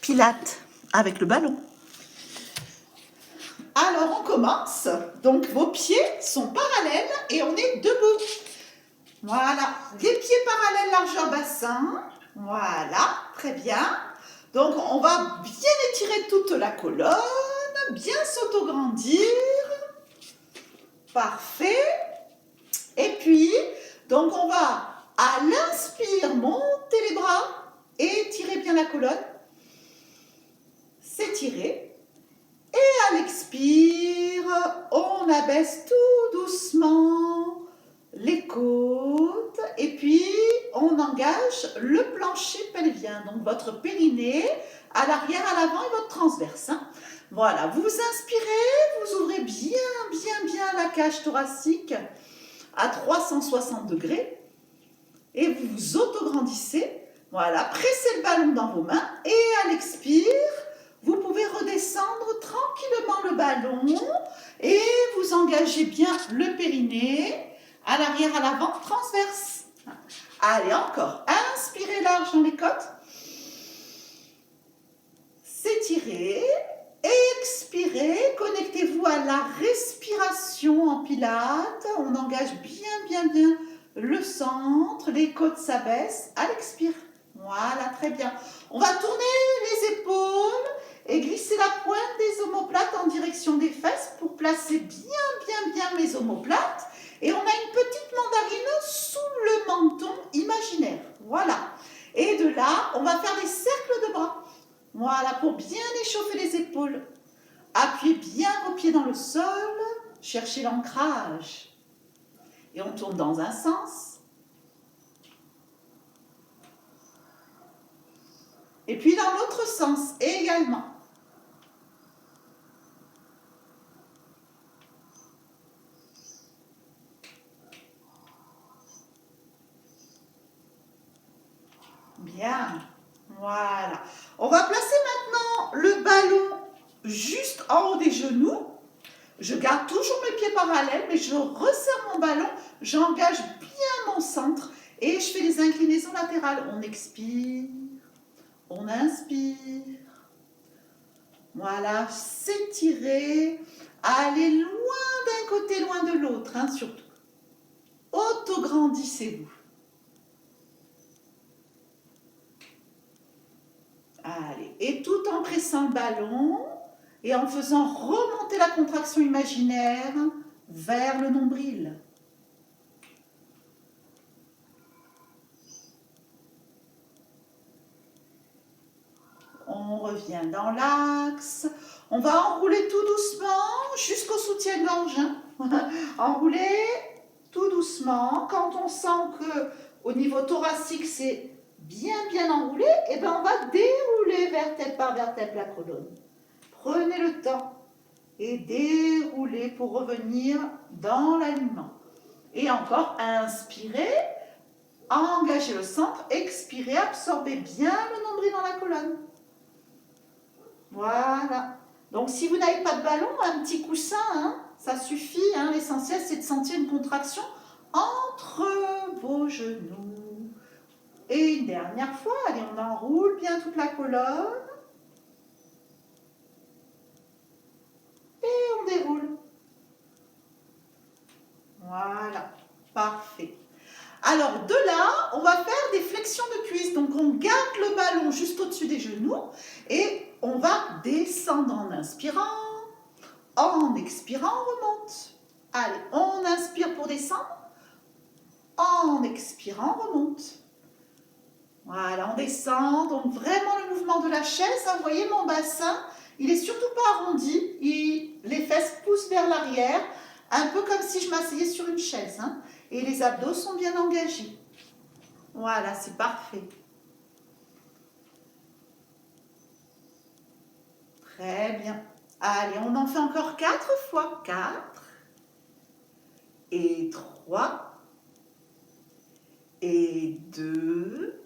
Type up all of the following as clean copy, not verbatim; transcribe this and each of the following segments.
Pilates avec le ballon. Alors on commence. Donc vos pieds sont parallèles et on est debout. Voilà, les pieds parallèles largeur bassin. Voilà, très bien. Donc on va bien étirer toute la colonne, bien s'autograndir. Parfait. Et puis, donc on va à l'inspire monter les bras et étirer bien la colonne. S'étirer. Et à l'expire, on abaisse tout doucement les côtes et puis on engage le plancher pelvien. Donc votre périnée à l'arrière, à l'avant et votre transverse. Voilà, vous inspirez, vous ouvrez bien la cage thoracique à 360 degrés et vous vous autograndissez. Voilà, pressez le ballon dans vos mains et à l'expire, vous pouvez redescendre tranquillement le ballon et vous engagez bien le périnée à l'arrière, à l'avant, transverse. Allez, encore. Inspirez large dans les côtes. S'étirez. Expirez. Connectez-vous à la respiration en pilates. On engage bien le centre. Les côtes s'abaissent. À l'expire. Voilà, très bien. On va tourner les épaules et glisser la pointe des omoplates en direction des fesses pour placer bien mes omoplates. Et on a une petite mandarine sous le menton imaginaire. Voilà. Et de là, on va faire des cercles de bras. Voilà, pour bien échauffer les épaules. Appuyez bien vos pieds dans le sol. Cherchez l'ancrage. Et on tourne dans un sens. Et puis dans l'autre sens également. Bien, voilà. On va placer maintenant le ballon juste en haut des genoux. Je garde toujours mes pieds parallèles, mais je resserre mon ballon, j'engage bien mon centre et je fais des inclinaisons latérales. On expire, on inspire. Voilà, s'étirer, aller loin d'un côté, loin de l'autre, surtout. Autograndissez-vous. Allez, et tout en pressant le ballon et en faisant remonter la contraction imaginaire vers le nombril. On revient dans l'axe. On va enrouler tout doucement jusqu'au soutien-gorge. Enrouler tout doucement. Quand on sent que au niveau thoracique, c'est bien enroulé, et ben on va dérouler vertèbre par vertèbre la colonne. Prenez le temps et déroulez pour revenir dans l'alignement. Et encore, inspirez, engagez le centre, expirez, absorbez bien le nombril dans la colonne. Voilà. Donc si vous n'avez pas de ballon, un petit coussin, ça suffit. L'essentiel, c'est de sentir une contraction entre vos genoux. Et une dernière fois, allez, on enroule bien toute la colonne. Et on déroule. Voilà, parfait. Alors de là, on va faire des flexions de cuisses. Donc on garde le ballon juste au-dessus des genoux et on va descendre en inspirant. En expirant, on remonte. Allez, on inspire pour descendre. En expirant, on remonte. Voilà, on descend. Donc vraiment le mouvement de la chaise. Vous voyez mon bassin, il est surtout pas arrondi. Les fesses poussent vers l'arrière, un peu comme si je m'asseyais sur une chaise. Et les abdos sont bien engagés. Voilà, c'est parfait. Très bien. Allez, on en fait encore 4 fois. 4 et 3 et 2.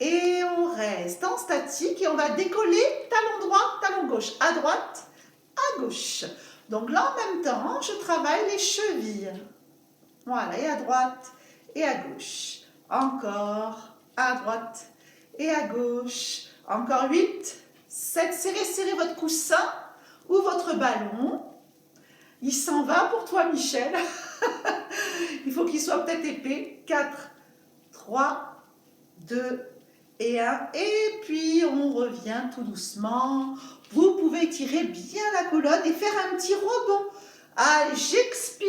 Et on reste en statique et on va décoller talon droit, talon gauche, à droite, à gauche. Donc là, en même temps, je travaille les chevilles. Voilà, et à droite et à gauche. Encore à droite et à gauche. Encore 8, 7. Serrez votre coussin ou votre ballon. Il s'en va pour toi, Michel. Il faut qu'il soit peut-être épais. 4, 3, 2 et 1. Et puis, on revient tout doucement. Vous pouvez tirer bien la colonne et faire un petit rebond. Allez, j'expire.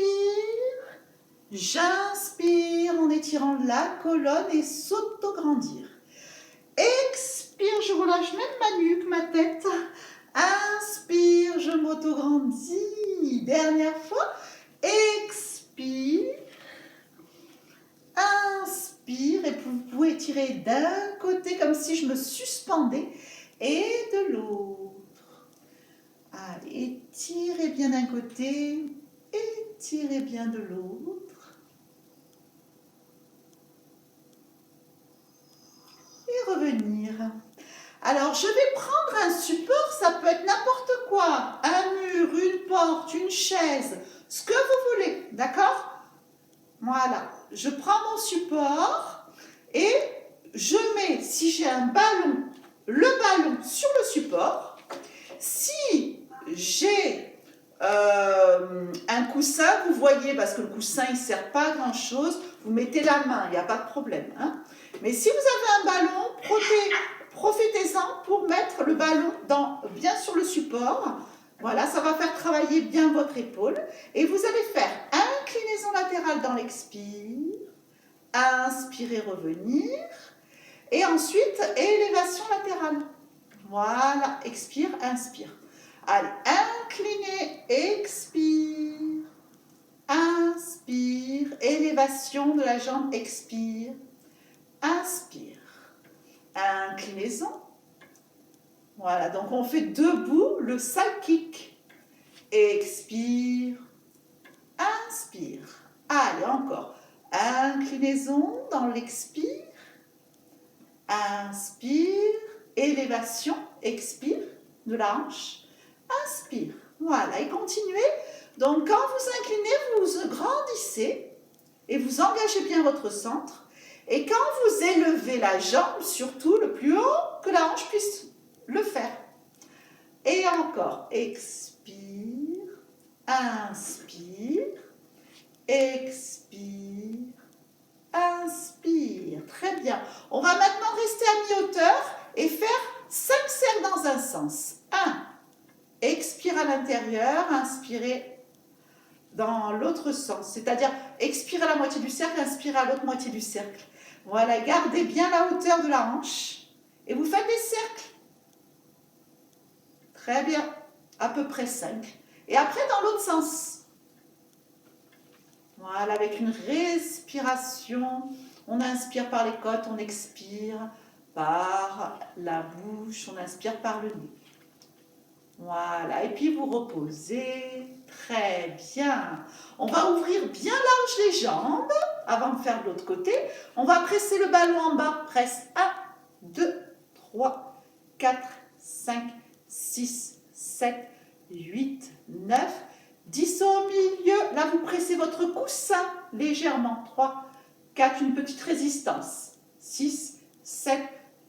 J'inspire en étirant la colonne et s'auto-grandir. Expire, je relâche même ma nuque, ma tête. Inspire, je m'auto-grandis. Dernière fois. Expire. Inspire. Et vous pouvez tirer d'un côté comme si je me suspendais et de l'autre. Allez, étirez bien d'un côté. Étirez bien de l'autre. Et revenir. Alors, je vais prendre un support, ça peut être n'importe quoi. Un mur, une porte, une chaise, ce que vous voulez, d'accord? Voilà, je prends mon support et je mets, si j'ai un ballon, le ballon sur le support. Si j'ai un coussin, vous voyez, parce que le coussin, il ne sert pas à grand-chose, vous mettez la main, il n'y a pas de problème. Hein? Mais si vous avez un ballon, profitez-en pour mettre le ballon bien sur le support. Voilà, ça va faire travailler bien votre épaule. Et vous allez faire inclinaison latérale dans l'expire, inspirez, revenir. Et ensuite, élévation latérale. Voilà, expire, inspire. Allez, inclinez, expire, inspire, élévation de la jambe, expire, inspire. Inclinaison. Voilà, donc on fait debout le side kick. Expire, inspire. Allez, encore. Inclinaison dans l'expire. Inspire, élévation, expire de la hanche. Inspire. Voilà, et continuez. Donc quand vous inclinez, vous grandissez et vous engagez bien votre centre. Et quand vous élevez la jambe, surtout le plus haut que la hanche puisse le faire. Et encore, expire, inspire, expire, inspire. Très bien. On va maintenant rester à mi-hauteur et faire 5 cercles dans un sens. 1, expire à l'intérieur, inspirez dans l'autre sens. C'est-à-dire, expire à la moitié du cercle, inspire à l'autre moitié du cercle. Voilà, gardez bien la hauteur de la hanche et vous faites des cercles. Très bien, à peu près 5. Et après, dans l'autre sens. Voilà, avec une respiration. On inspire par les côtes, on expire par la bouche, on inspire par le nez. Voilà, et puis vous reposez. Très bien. On va ouvrir bien large les jambes avant de faire de l'autre côté. On va presser le ballon en bas. Presse 1, 2, 3, 4, 5, 6, 7, 8, 9, 10 au milieu. Là, vous pressez votre coussin légèrement. 3, 4, une petite résistance. 6, 7,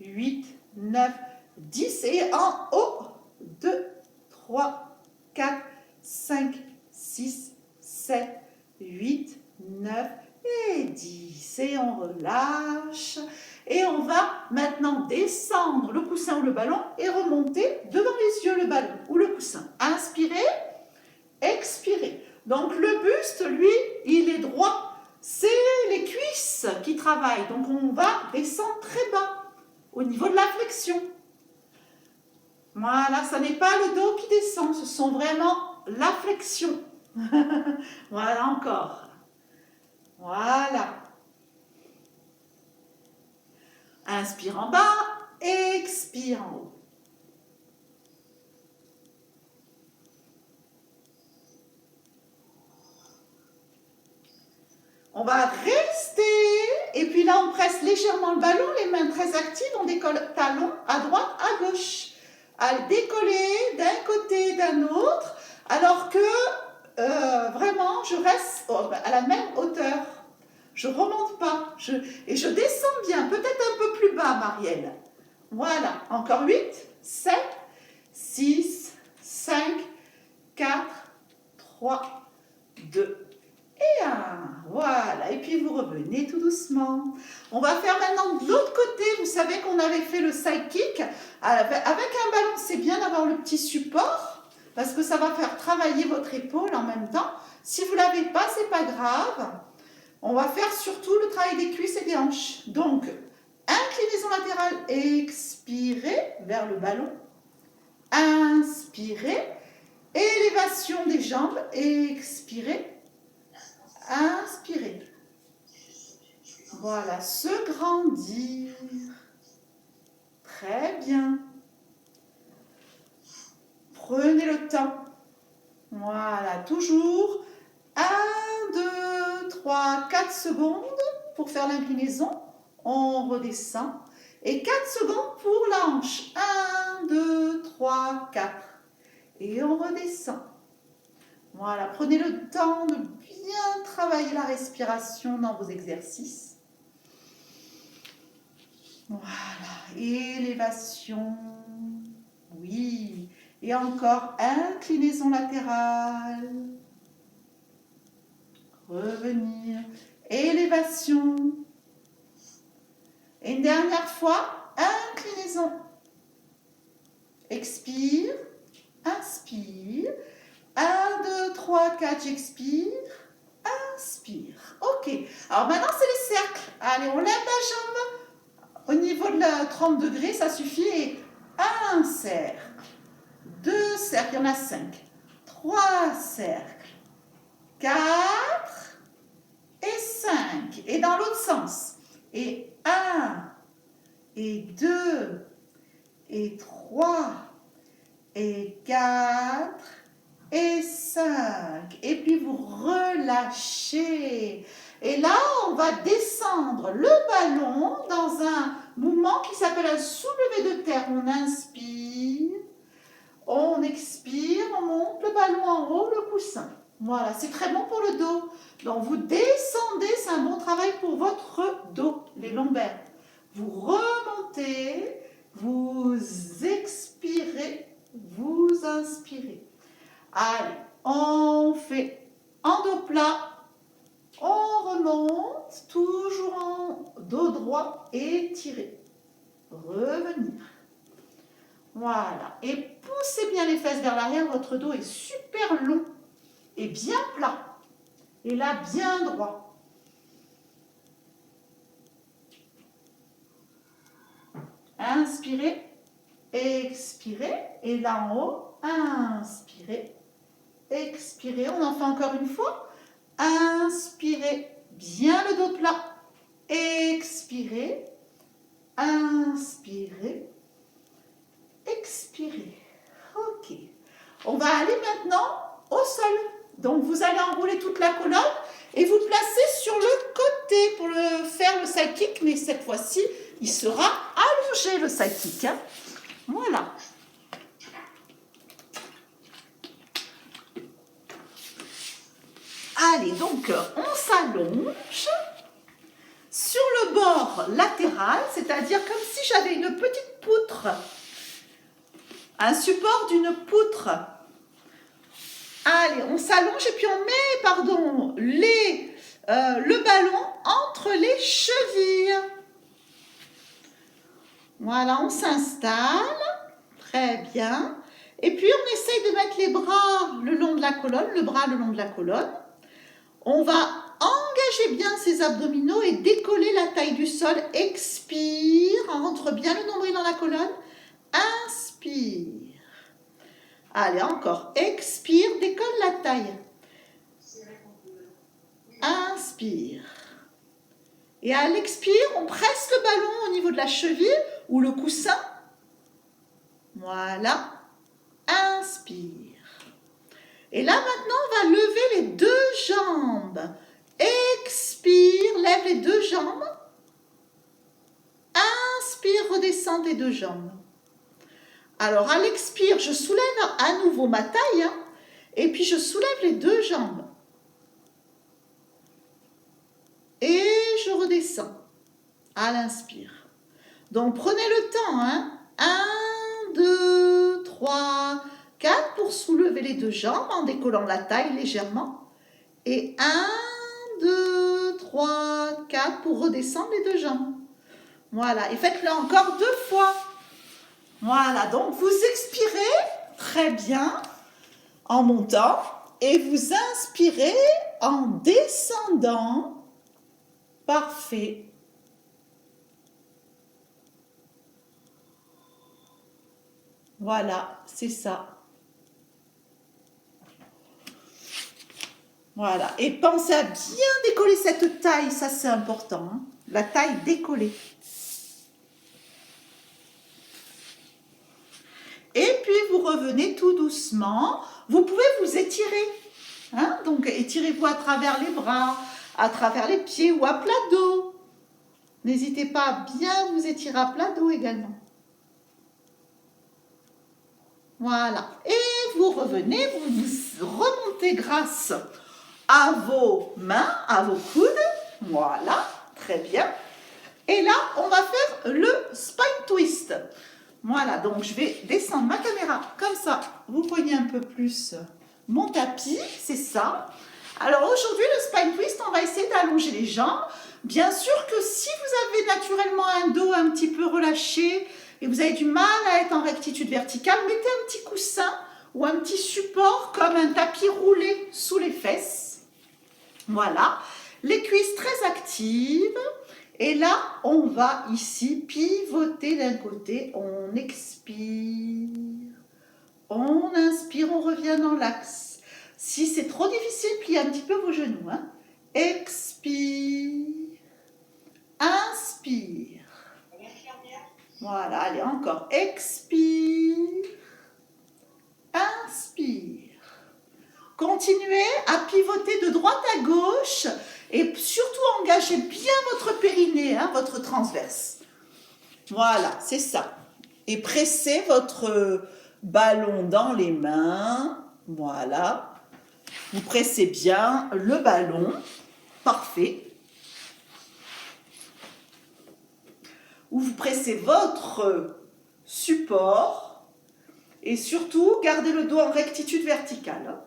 8, 9, 10. Et en haut, 2, 3, 4, 5, 6, 7, 8, 9 et 10. Et on relâche. Et on va maintenant descendre le coussin ou le ballon et remonter devant les yeux le ballon ou le coussin. Inspirez, expirez. Donc le buste, lui, il est droit. C'est les cuisses qui travaillent. Donc on va descendre très bas au niveau de la flexion. Voilà, ça n'est pas le dos qui descend, ce sont vraiment la flexion. Voilà encore. Voilà. Inspire en bas, expire en haut. On va rester, et puis là on presse légèrement le ballon, les mains très actives, on décolle talon à droite, à gauche. À décoller d'un côté, d'un autre, alors que vraiment je reste à la même hauteur. Je ne remonte pas, et je descends bien, peut-être un peu plus bas, Marielle. Voilà, encore 8, 7, 6, 5, 4, 3, 2 et 1. Voilà, et puis vous revenez tout doucement. On va faire maintenant de l'autre côté. Vous savez qu'on avait fait le side kick. Avec un ballon, c'est bien d'avoir le petit support parce que ça va faire travailler votre épaule en même temps. Si vous ne l'avez pas, c'est pas grave. On va faire surtout le travail des cuisses et des hanches. Donc, inclinaison latérale, expirez vers le ballon. Inspirez. Élévation des jambes, expirez. Inspirez. Voilà, se grandir. Très bien. Prenez le temps. Voilà, toujours 1, 2, 3, 4 secondes pour faire l'inclinaison. On redescend. Et 4 secondes pour la hanche. 1, 2, 3, 4. Et on redescend. Voilà, prenez le temps de bien travailler la respiration dans vos exercices. Voilà, élévation. Oui. Et encore, inclinaison latérale. Revenir. Élévation. Et une dernière fois, inclinaison. Expire. Inspire. 1, 2, 3, 4, j'expire. Inspire. Ok. Alors maintenant, c'est les cercles. Allez, on lève la jambe au niveau de la 30 degrés, ça suffit. Et un cercle. 2 cercles, il y en a 5. 3 cercles. 4 et 5. Et dans l'autre sens. Et 1 et 2 et 3 et 4 et 5. Et puis vous relâchez. Et là, on va descendre le ballon dans un mouvement qui s'appelle un soulevé de terre. On inspire, on expire, on monte le ballon en haut, le coussin. Voilà, c'est très bon pour le dos. Donc vous descendez, c'est un bon travail pour votre dos, les lombaires. Vous remontez, vous expirez, vous inspirez. Allez, on fait en dos plat, on remonte, toujours en dos droit, étiré. Revenir. Voilà, et poussez bien les fesses vers l'arrière, votre dos est super long et bien plat. Et là, bien droit. Inspirez, expirez, et là en haut, inspirez, expirez, on en fait encore une fois. Inspirez, bien le dos plat. Expirez, inspirez, expirez. Ok. On va aller maintenant au sol. Donc vous allez enrouler toute la colonne et vous placer sur le côté pour faire le side kick, mais cette fois-ci, il sera allongé le side kick. Hein. Voilà. Allez, donc on s'allonge sur le bord latéral, c'est-à-dire comme si j'avais une petite poutre, un support d'une poutre. Allez, on s'allonge et puis on met, le ballon entre les chevilles. Voilà, on s'installe. Très bien. Et puis on essaye de mettre les bras le long de la colonne, le bras le long de la colonne. On va engager bien ses abdominaux et décoller la taille du sol. Expire, on rentre bien le nombril dans la colonne. Inspire. Allez, encore. Expire, décolle la taille. Inspire. Et à l'expire, on presse le ballon au niveau de la cheville ou le coussin. Voilà. Inspire. Et là, maintenant, on va lever les deux jambes. Expire, lève les deux jambes. Inspire, redescends tes deux jambes. Alors, à l'expire, je soulève à nouveau ma taille. Hein, et puis, je soulève les deux jambes. Et je redescends à l'inspire. Donc, prenez le temps, hein. 1, 2, 3, 4 pour soulever les deux jambes en décollant la taille légèrement. Et 1, 2, 3, 4 pour redescendre les deux jambes. Voilà, et faites-le encore 2 fois. Voilà, donc vous expirez très bien en montant et vous inspirez en descendant. Parfait. Voilà, c'est ça. Voilà, et pensez à bien décoller cette taille, ça c'est important, hein. La taille décollée. Et puis vous revenez tout doucement. Vous pouvez vous étirer, hein? Donc étirez-vous à travers les bras, à travers les pieds ou à plat dos. N'hésitez pas à bien vous étirer à plat dos également. Voilà. Et vous revenez, vous vous remontez grâce à vos mains, à vos coudes. Voilà, très bien. Et là, on va faire le spine twist. Voilà, donc je vais descendre ma caméra comme ça. Vous voyez un peu plus mon tapis, c'est ça. Alors aujourd'hui, le spine twist, on va essayer d'allonger les jambes. Bien sûr que si vous avez naturellement un dos un petit peu relâché et vous avez du mal à être en rectitude verticale, mettez un petit coussin ou un petit support comme un tapis roulé sous les fesses. Voilà, les cuisses très actives. Et là, on va ici pivoter d'un côté, on expire, on inspire, on revient dans l'axe. Si c'est trop difficile, pliez un petit peu vos genoux, hein. Expire, inspire. Voilà, allez, encore. Expire, inspire. Continuez à pivoter de droite à gauche et surtout engagez bien votre périnée, hein, votre transverse. Voilà, c'est ça. Et pressez votre ballon dans les mains. Voilà. Vous pressez bien le ballon. Parfait. Ou vous pressez votre support. Et surtout, gardez le dos en rectitude verticale.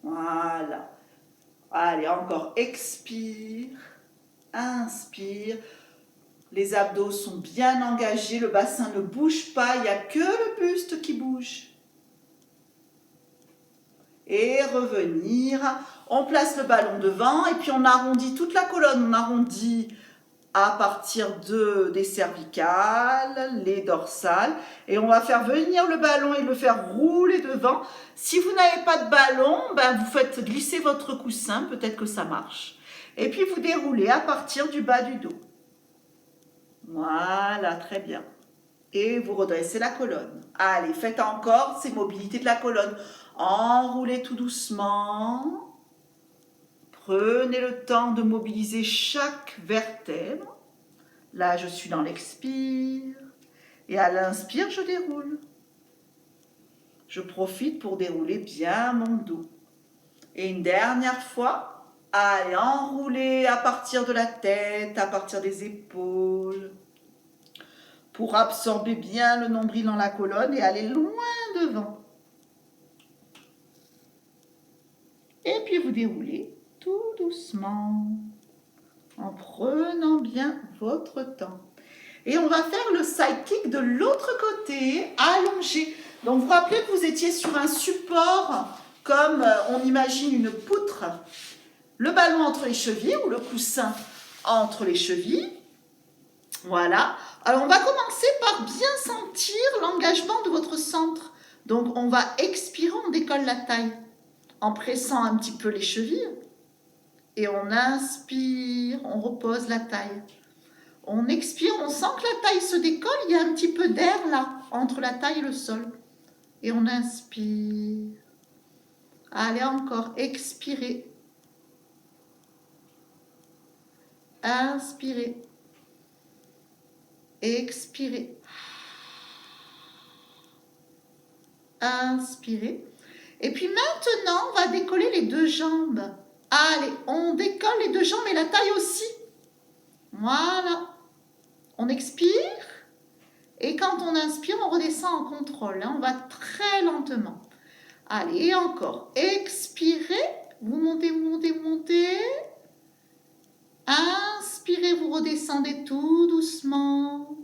Voilà. Allez, encore. Expire. Inspire. Les abdos sont bien engagés. Le bassin ne bouge pas. Il n'y a que le buste qui bouge. Et revenir. On place le ballon devant et puis on arrondit toute la colonne. On arrondit à partir des cervicales, les dorsales. Et on va faire venir le ballon et le faire rouler devant. Si vous n'avez pas de ballon, vous faites glisser votre coussin. Peut-être que ça marche. Et puis vous déroulez à partir du bas du dos. Voilà, très bien. Et vous redressez la colonne. Allez, faites encore ces mobilités de la colonne. Enroulez tout doucement. Prenez le temps de mobiliser chaque vertèbre. Là, je suis dans l'expire. Et à l'inspire, je déroule. Je profite pour dérouler bien mon dos. Et une dernière fois, allez, enroulez à partir de la tête, à partir des épaules, pour absorber bien le nombril dans la colonne et aller loin devant. Et puis vous déroulez tout doucement, en prenant bien votre temps. Et on va faire le side kick de l'autre côté, allongé. Donc vous vous rappelez que vous étiez sur un support, comme on imagine une poutre. Le ballon entre les chevilles ou le coussin entre les chevilles. Voilà. Alors on va commencer par bien sentir l'engagement de votre centre. Donc on va expirer, on décolle la taille en pressant un petit peu les chevilles. Et on inspire, on repose la taille. On expire, on sent que la taille se décolle, il y a un petit peu d'air là, entre la taille et le sol. Et on inspire. Allez, encore, expirez. Inspirez. Expirez. Inspirez. Et puis maintenant, on va décoller les deux jambes. Allez, on décolle les deux jambes et la taille aussi. Voilà. On expire. Et quand on inspire, on redescend en contrôle. Hein. On va très lentement. Allez, et encore. Expirez. Vous montez, vous montez, vous montez. Inspirez, vous redescendez tout doucement.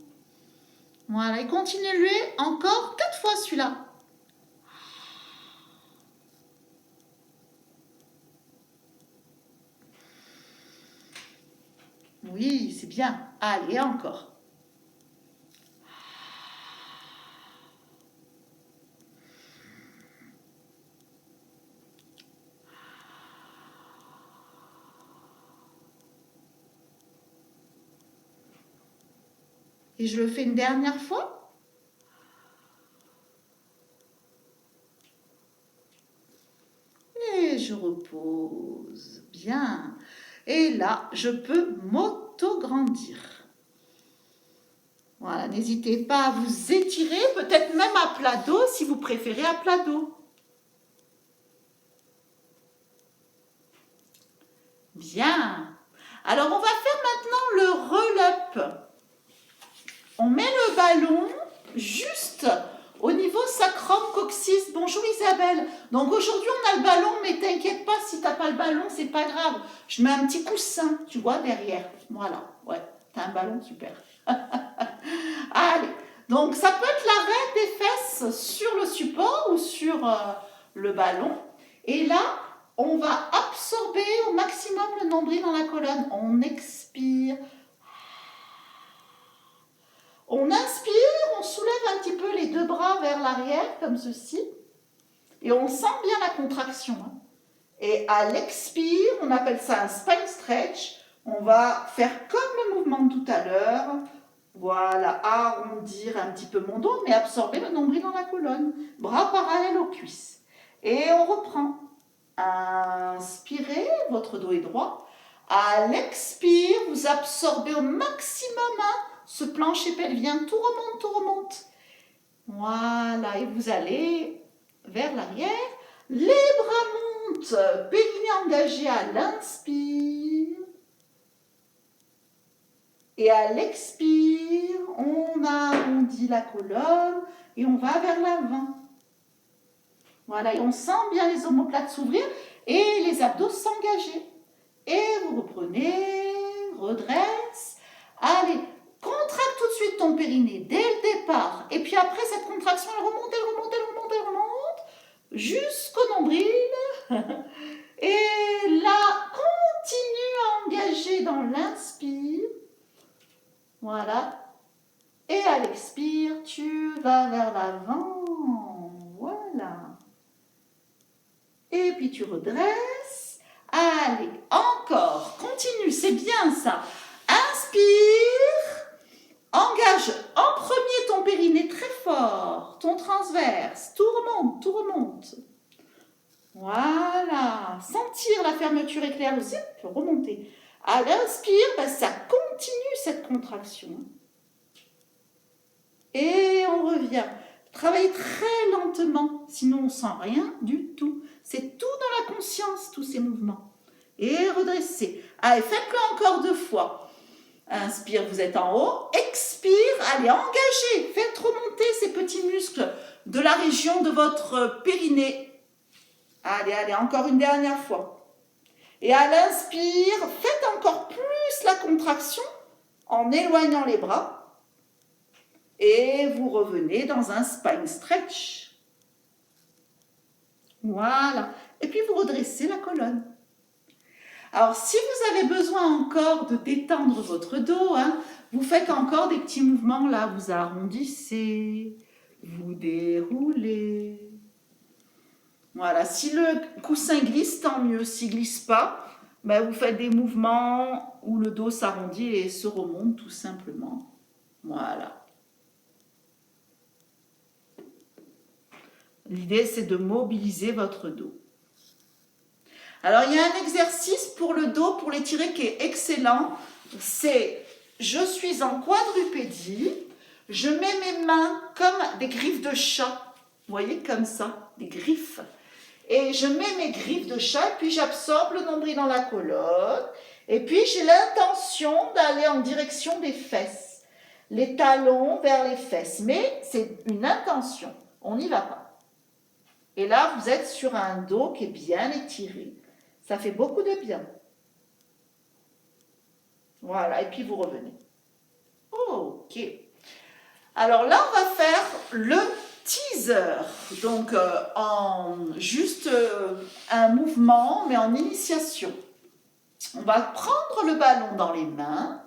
Voilà, et continuez encore 4 fois celui-là. Oui, c'est bien. Allez, encore. Et je le fais une dernière fois. Et je repose. Bien. Et là, je peux m'auto-grandir. Voilà, n'hésitez pas à vous étirer, peut-être même à plat dos si vous préférez à plat dos. Bien. Alors, on va faire maintenant le roll-up. On met le ballon juste au niveau sacrum coccyx. Bonjour Isabelle. Donc aujourd'hui on a le ballon, mais t'inquiète pas, si t'as pas le ballon, c'est pas grave. Je mets un petit coussin, tu vois, derrière. Voilà, ouais, t'as un ballon, super. Allez, donc ça peut être l'arrêt des fesses sur le support ou sur le ballon. Et là, on va absorber au maximum le nombril dans la colonne. On expire. On inspire, on soulève un petit peu les 2 bras vers l'arrière, comme ceci. Et on sent bien la contraction. Hein. Et à l'expire, on appelle ça un spine stretch. On va faire comme le mouvement de tout à l'heure. Voilà, arrondir un petit peu mon dos, mais absorber le nombril dans la colonne. Bras parallèles aux cuisses. Et on reprend. Inspirez, votre dos est droit. À l'expire, vous absorbez au maximum ce plancher pelvien, tout remonte. Voilà, et vous allez vers l'arrière. Les bras montent, périnée engagé à l'inspire. Et à l'expire, on arrondit la colonne et on va vers l'avant. Voilà, et on sent bien les omoplates s'ouvrir et les abdos s'engager. Et vous reprenez, redresse. Allez, contracte tout de suite ton périnée dès le départ. Et puis après, cette contraction, elle remonte, jusqu'au nombril. Et là, continue à engager dans l'inspire. Voilà. Et à l'expire, tu vas vers l'avant. Voilà. Et puis tu redresses. Allez, encore. Continue, c'est bien ça. Inspire. Engage en premier ton périnée très fort, ton transverse, tout remonte. Voilà, sentir la fermeture éclair aussi, remonter. À l'inspire, ça continue cette contraction. Et on revient. Travaillez très lentement, sinon on ne sent rien du tout. C'est tout dans la conscience, tous ces mouvements. Et redressez. Allez, faites-le encore 2 fois. Inspire, vous êtes en haut. Expire, allez, engagez. Faites remonter ces petits muscles de la région de votre périnée. Allez, encore une dernière fois. Et à l'inspire, faites encore plus la contraction en éloignant les bras. Et vous revenez dans un spine stretch. Voilà. Et puis vous redressez la colonne. Alors, si vous avez besoin encore de détendre votre dos, vous faites encore des petits mouvements là. Vous arrondissez, vous déroulez. Voilà. Si le coussin glisse, tant mieux. S'il ne glisse pas, vous faites des mouvements où le dos s'arrondit et se remonte tout simplement. Voilà. L'idée, c'est de mobiliser votre dos. Alors, il y a un exercice pour le dos, pour l'étirer, qui est excellent. C'est, je suis en quadrupédie, je mets mes mains comme des griffes de chat. Vous voyez, comme ça, des griffes. Et je mets mes griffes de chat, puis j'absorbe le nombril dans la colonne. Et puis, j'ai l'intention d'aller en direction des fesses. les talons vers les fesses. Mais c'est une intention, on n'y va pas. Et là, vous êtes sur un dos qui est bien étiré. Ça fait beaucoup de bien. Voilà, et puis vous revenez. Ok. Alors là, on va faire le teaser. Donc, juste un mouvement, mais en initiation. On va prendre le ballon dans les mains.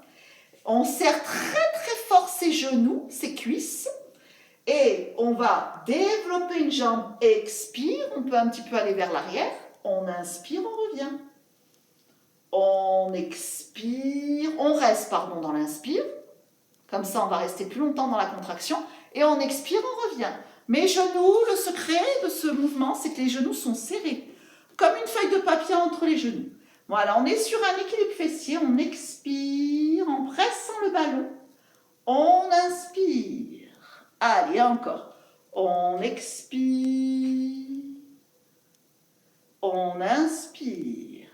On serre très très fort ses genoux, ses cuisses. Et on va développer une jambe. Expire, on peut un petit peu aller vers l'arrière. On inspire, on revient. On expire, on reste dans l'inspire. Comme ça, on va rester plus longtemps dans la contraction. Et on expire, on revient. Mes genoux, le secret de ce mouvement, c'est que les genoux sont serrés. Comme une feuille de papier entre les genoux. Voilà, on est sur un équilibre fessier. On expire en pressant le ballon. On inspire. Allez, encore. On expire. On inspire.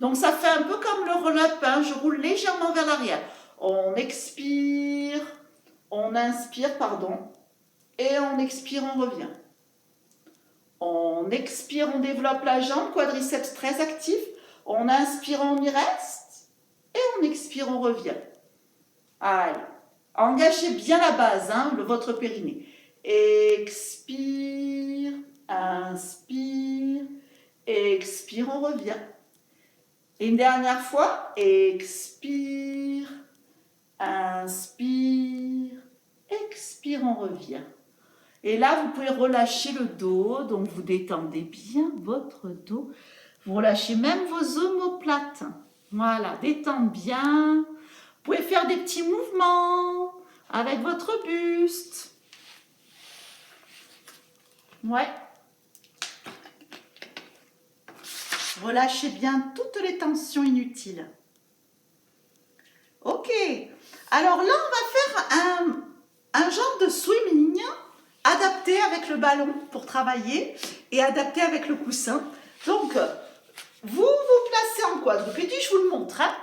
Donc, ça fait un peu comme le roll-up. Hein. Je roule légèrement vers l'arrière. On expire. On inspire, pardon. Et on expire, on revient. On expire, on développe la jambe. Quadriceps très actif. On inspire, on y reste. Et on expire, on revient. Allez. Engagez bien la base, hein, votre périnée. Expire, inspire, expire, on revient. Et une dernière fois, expire, inspire, expire, on revient. Et là, vous pouvez relâcher le dos, donc vous détendez bien votre dos. Vous relâchez même vos omoplates. Voilà, détendez bien. Vous pouvez faire des petits mouvements avec votre buste. Ouais. Relâchez bien toutes les tensions inutiles. Ok. Alors là, on va faire un genre de swimming adapté avec le ballon pour travailler et adapté avec le coussin. Donc, vous vous placez en quadrupédie, je vous le montre. Hein.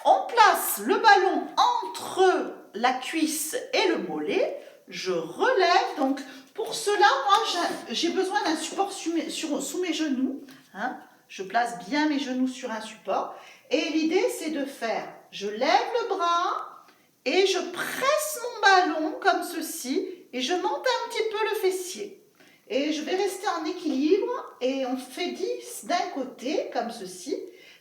On place le ballon entre la cuisse et le mollet. Je relève. Donc, pour cela, moi, j'ai besoin d'un support sous mes genoux. Hein. Je place bien mes genoux sur un support. Et l'idée, c'est de faire, je lève le bras et je presse mon ballon comme ceci. Et je monte un petit peu le fessier. Et je vais rester en équilibre. Et on fait 10 d'un côté, comme ceci.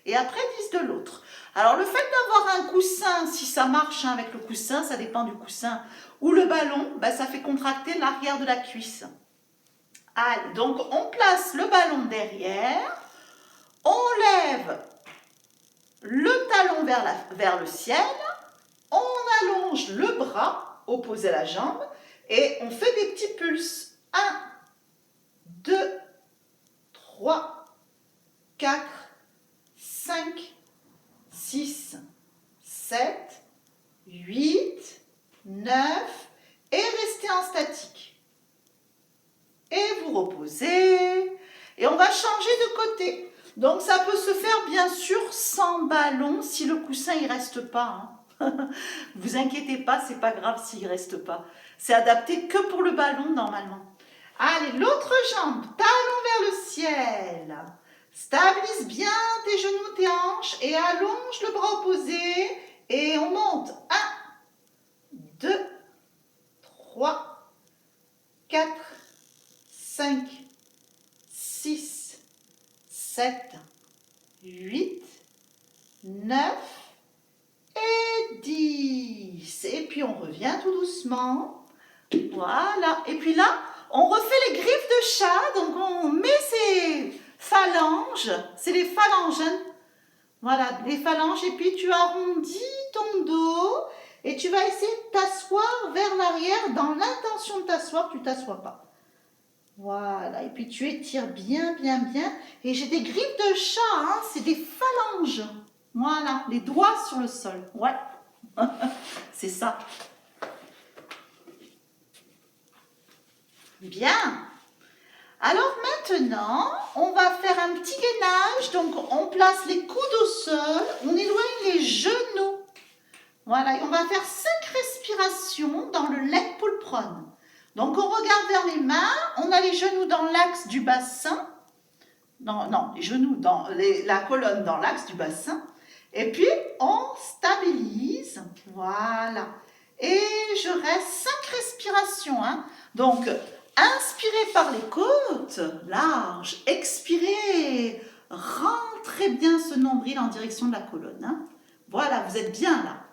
Et après 10 de l'autre. Alors, le fait d'avoir un coussin, si ça marche hein, avec le coussin, ça dépend du coussin, ou le ballon, ben, ça fait contracter l'arrière de la cuisse. Allez, donc on place le ballon derrière. On lève le talon vers le ciel. On allonge le bras opposé à la jambe. Et on fait des petits pulses. 1, 2, 3, 4, 5, 6, 7, 8, 9 et restez en statique. Et vous reposez. Et on va changer de côté. Donc ça peut se faire bien sûr sans ballon si le coussin il reste pas. Hein. Vous inquiétez pas, c'est pas grave s'il ne reste pas. C'est adapté que pour le ballon normalement. Allez, l'autre jambe, talon vers le ciel. Stabilise bien tes genoux, tes hanches et allonge le bras opposé. Et on monte. 1, 2, 3, 4, 5, 6, 7, 8, 9 et 10. Et puis on revient tout doucement. Voilà. Et puis là, on refait les griffes de chat. Donc on met ses phalanges. C'est les phalanges. Hein. Voilà, les phalanges. Et puis tu arrondis ton dos. Et tu vas essayer de t'asseoir vers l'arrière. Dans l'intention de t'asseoir, tu ne t'assois pas. Voilà. Et puis tu étires bien, bien, bien. Et j'ai des griffes de chat. Hein. C'est des phalanges. Voilà. Les doigts sur le sol. Ouais. C'est ça. Bien. Alors maintenant, on va faire un petit gainage. Donc, on place les coudes au sol. On éloigne les genoux. Voilà. Et on va faire 5 inspiration dans le leg pull prone. Donc, on regarde vers les mains, on a les genoux dans l'axe du bassin. Non, les genoux dans la colonne dans l'axe du bassin. Et puis, on stabilise. Voilà. Et je reste 5 respirations. Hein. Donc, inspirez par les côtes, large. Expirez. Rentrez bien ce nombril en direction de la colonne. Hein. Voilà, vous êtes bien là.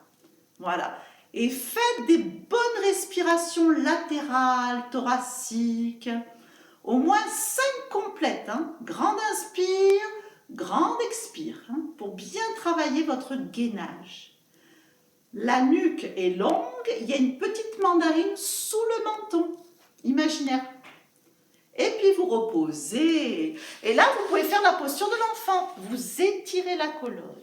Voilà. Et faites des bonnes respirations latérales, thoraciques. Au moins 5 complètes. Hein. Grande inspire, grande expire. Hein, pour bien travailler votre gainage. La nuque est longue. Il y a une petite mandarine sous le menton. Imaginaire. Et puis vous reposez. Et là, vous pouvez faire la posture de l'enfant. Vous étirez la colonne.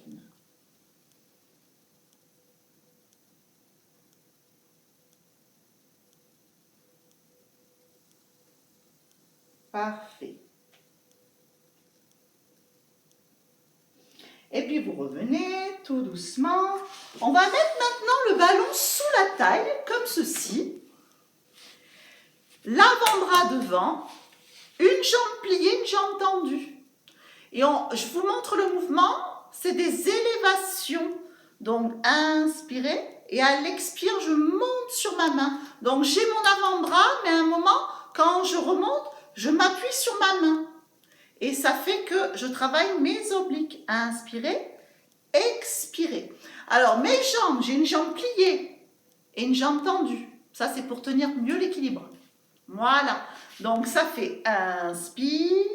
Parfait. Et puis vous revenez tout doucement. On va mettre maintenant le ballon sous la taille, comme ceci. L'avant-bras devant, une jambe pliée, une jambe tendue. Et je vous montre le mouvement, c'est des élévations. Donc inspirez et à l'expire, je monte sur ma main. Donc j'ai mon avant-bras, mais à un moment, quand je remonte, je m'appuie sur ma main. Et ça fait que je travaille mes obliques. Inspirez, expirez. Alors mes jambes, j'ai une jambe pliée et une jambe tendue. Ça c'est pour tenir mieux l'équilibre. Voilà. Donc ça fait inspire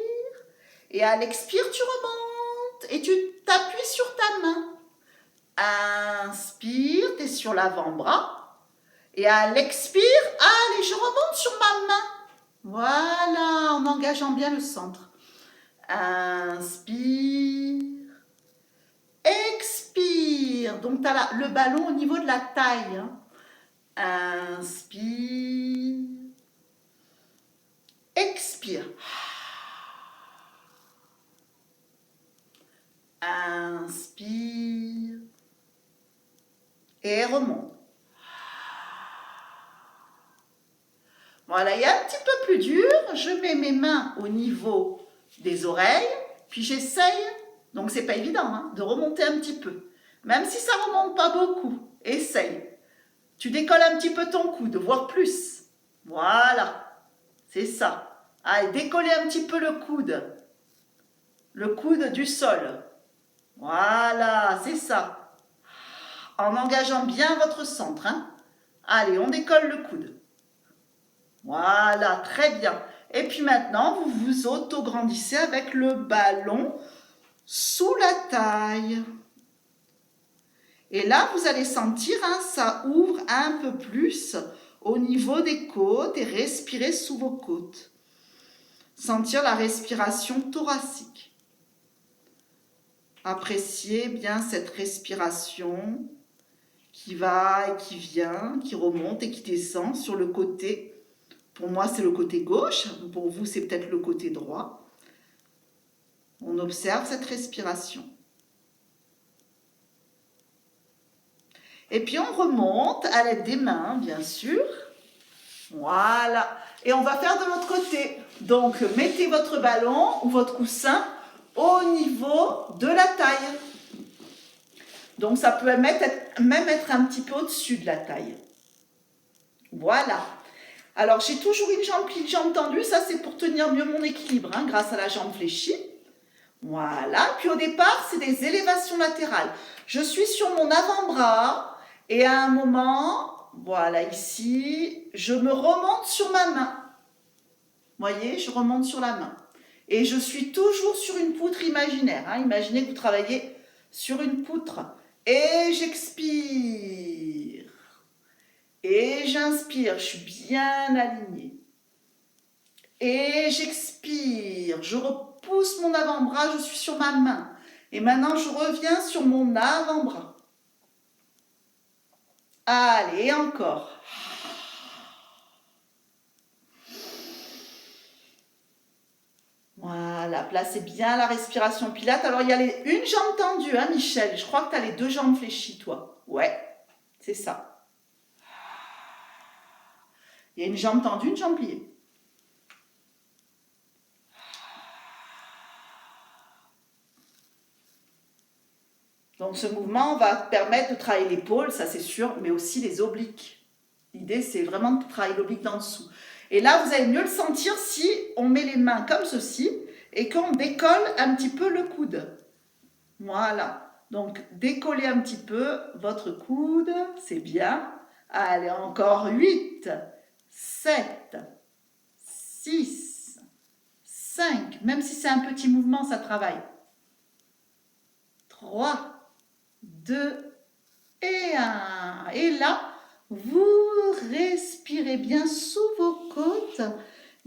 et à l'expire tu remontes et tu t'appuies sur ta main. Inspire, tu es sur l'avant-bras et à l'expire, allez, je remonte sur ma main. Voilà, en engageant bien le centre. Inspire, expire. Donc, tu as le ballon au niveau de la taille. Inspire, expire. Inspire et remonte. Voilà, il y a un petit peu plus dur. Je mets mes mains au niveau des oreilles, puis j'essaye, donc c'est pas évident, hein, de remonter un petit peu. Même si ça remonte pas beaucoup, essaye. Tu décolles un petit peu ton coude, voire plus. Voilà, c'est ça. Allez, décollez un petit peu le coude du sol. Voilà, c'est ça. En engageant bien votre centre. Hein. Allez, on décolle le coude. Voilà, très bien. Et puis maintenant, vous vous auto-grandissez avec le ballon sous la taille. Et là, vous allez sentir, hein, ça ouvre un peu plus au niveau des côtes et respirez sous vos côtes. Sentir la respiration thoracique. Appréciez bien cette respiration qui va et qui vient, qui remonte et qui descend sur le côté. Pour moi, c'est le côté gauche. Pour vous, c'est peut-être le côté droit. On observe cette respiration. Et puis, on remonte à l'aide des mains, bien sûr. Voilà. Et on va faire de l'autre côté. Donc, mettez votre ballon ou votre coussin au niveau de la taille. Donc, ça peut même être un petit peu au-dessus de la taille. Voilà. Alors, j'ai toujours une jambe pliée, une jambe tendue. Ça, c'est pour tenir mieux mon équilibre, hein, grâce à la jambe fléchie. Voilà. Puis, au départ, c'est des élévations latérales. Je suis sur mon avant-bras et à un moment, voilà, ici, je me remonte sur ma main. Vous voyez, je remonte sur la main. Et je suis toujours sur une poutre imaginaire. Hein. Imaginez que vous travaillez sur une poutre. Et j'expire. Et j'inspire, je suis bien alignée. Et j'expire, je repousse mon avant-bras, je suis sur ma main. Et maintenant, je reviens sur mon avant-bras. Allez, encore. Voilà, placez bien la respiration pilate. Alors, il y a une jambe tendue, hein, Michel. Je crois que tu as les 2 jambes fléchies, toi. Ouais, c'est ça. Il y a une jambe tendue, une jambe pliée. Donc ce mouvement va permettre de travailler l'épaule, ça c'est sûr, mais aussi les obliques. L'idée c'est vraiment de travailler l'oblique d'en dessous. Et là vous allez mieux le sentir si on met les mains comme ceci et qu'on décolle un petit peu le coude. Voilà. Donc décollez un petit peu votre coude, c'est bien. Allez, encore 8, 7, 6, 5. Même si c'est un petit mouvement, ça travaille. 3, 2 et 1. Et là, vous respirez bien sous vos côtes.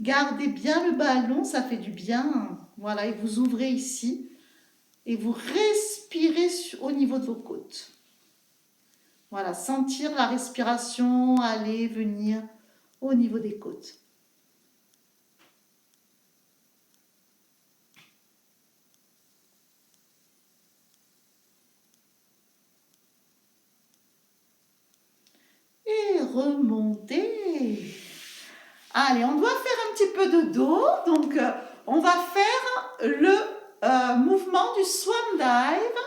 Gardez bien le ballon, ça fait du bien. Voilà, et vous ouvrez ici. Et vous respirez au niveau de vos côtes. Voilà, sentir la respiration aller, venir au niveau des côtes. Et remonter. Allez, on doit faire un petit peu de dos. Donc, on va faire le mouvement du swan dive.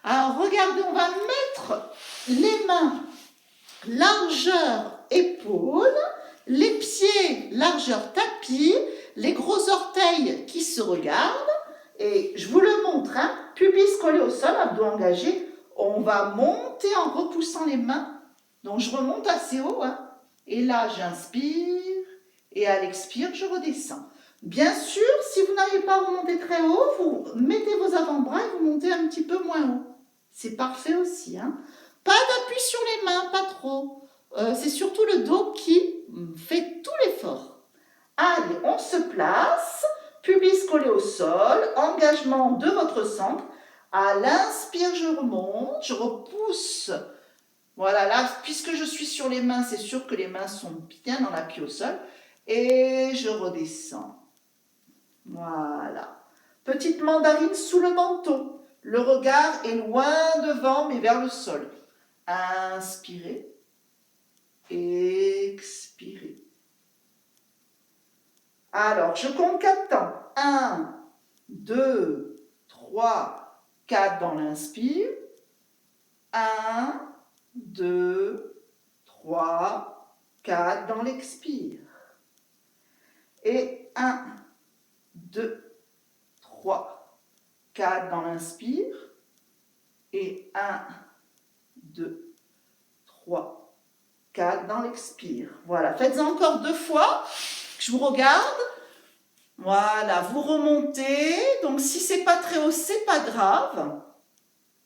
Alors, regardez, on va mettre les mains largeur épaule, les pieds largeur tapis, les gros orteils qui se regardent. Et je vous le montre, hein, pubis collé au sol, abdos engagés. On va monter en repoussant les mains. Donc, je remonte assez haut. Hein. Et là, j'inspire. Et à l'expire, je redescends. Bien sûr, si vous n'arrivez pas à remonter très haut, vous mettez vos avant-bras et vous montez un petit peu moins haut. C'est parfait aussi. Hein. Pas d'appui sur les mains, pas trop. C'est surtout le dos qui fait tout l'effort. Allez, on se place. Pubis collé au sol. Engagement de votre centre. À l'inspire, je remonte. Je repousse. Voilà, là, puisque je suis sur les mains, c'est sûr que les mains sont bien en appui au sol. Et je redescends. Voilà. Petite mandarine sous le menton. Le regard est loin devant, mais vers le sol. Inspirez. Expirez. Alors, je compte 4 temps. 1, 2, 3, 4 dans l'inspire. 1, 2, 3, 4 dans l'expire. Et 1, 2, 3, 4 dans l'inspire. Et 1, 2, 3, 4 dans l'expire. Voilà, faites-en encore 2 fois. Je vous regarde. Voilà, vous remontez. Donc, si c'est pas très haut, c'est pas grave.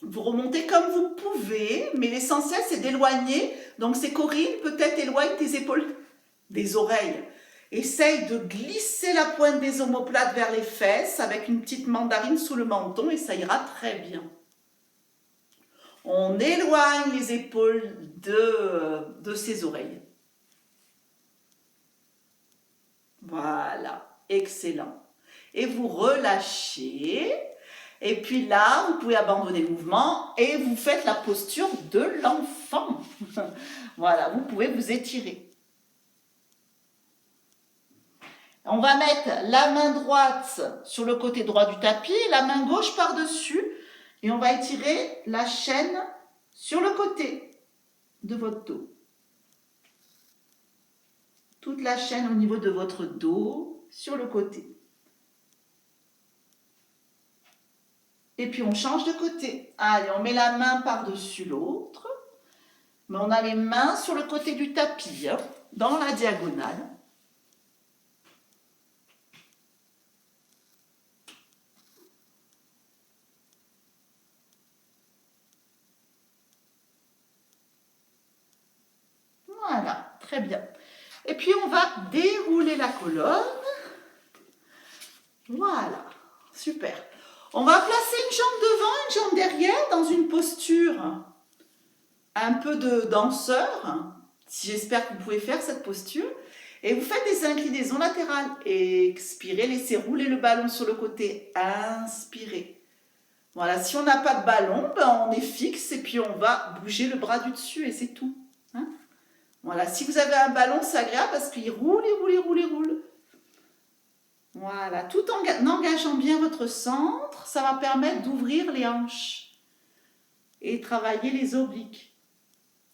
Vous remontez comme vous pouvez, mais l'essentiel, c'est d'éloigner. Donc, c'est Corinne, peut-être éloigne tes épaules des oreilles. Essaye de glisser la pointe des omoplates vers les fesses avec une petite mandarine sous le menton et ça ira très bien. On éloigne les épaules de ses oreilles. Voilà, excellent. Et vous relâchez. Et puis là, vous pouvez abandonner le mouvement et vous faites la posture de l'enfant. Voilà, vous pouvez vous étirer. On va mettre la main droite sur le côté droit du tapis, la main gauche par-dessus. Et on va étirer la chaîne sur le côté de votre dos. Toute la chaîne au niveau de votre dos, sur le côté. Et puis on change de côté. Allez, on met la main par-dessus l'autre. Mais on a les mains sur le côté du tapis, hein, dans la diagonale. Voilà, très bien. Et puis on va dérouler la colonne. Voilà, super. On va placer une jambe devant, une jambe derrière dans une posture un peu de danseur. J'espère que vous pouvez faire cette posture. Et vous faites des inclinaisons latérales. Expirez, laissez rouler le ballon sur le côté. Inspirez. Voilà, si on n'a pas de ballon, ben on est fixe et puis on va bouger le bras du dessus et c'est tout. Hein? Voilà, si vous avez un ballon, c'est agréable parce qu'il roule, il roule, il roule, il roule. Voilà, tout en engageant bien votre centre, ça va permettre d'ouvrir les hanches et travailler les obliques.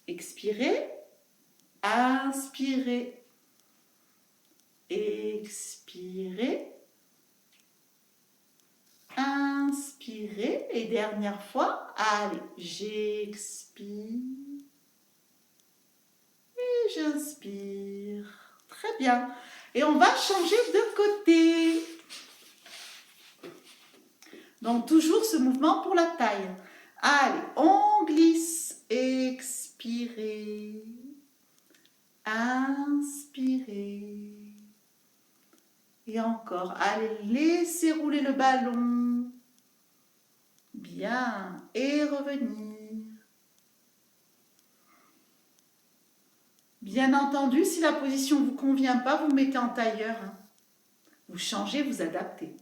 Expirez, inspirez, expirez, inspirez. Et dernière fois, allez, j'expire et j'inspire. Très bien. Et on va changer de côté. Donc, toujours ce mouvement pour la taille. Allez, on glisse. Expirez. Inspirez. Et encore. Allez, laissez rouler le ballon. Bien. Et revenir. Bien entendu, si la position ne vous convient pas, vous mettez en tailleur. Vous changez, vous adaptez.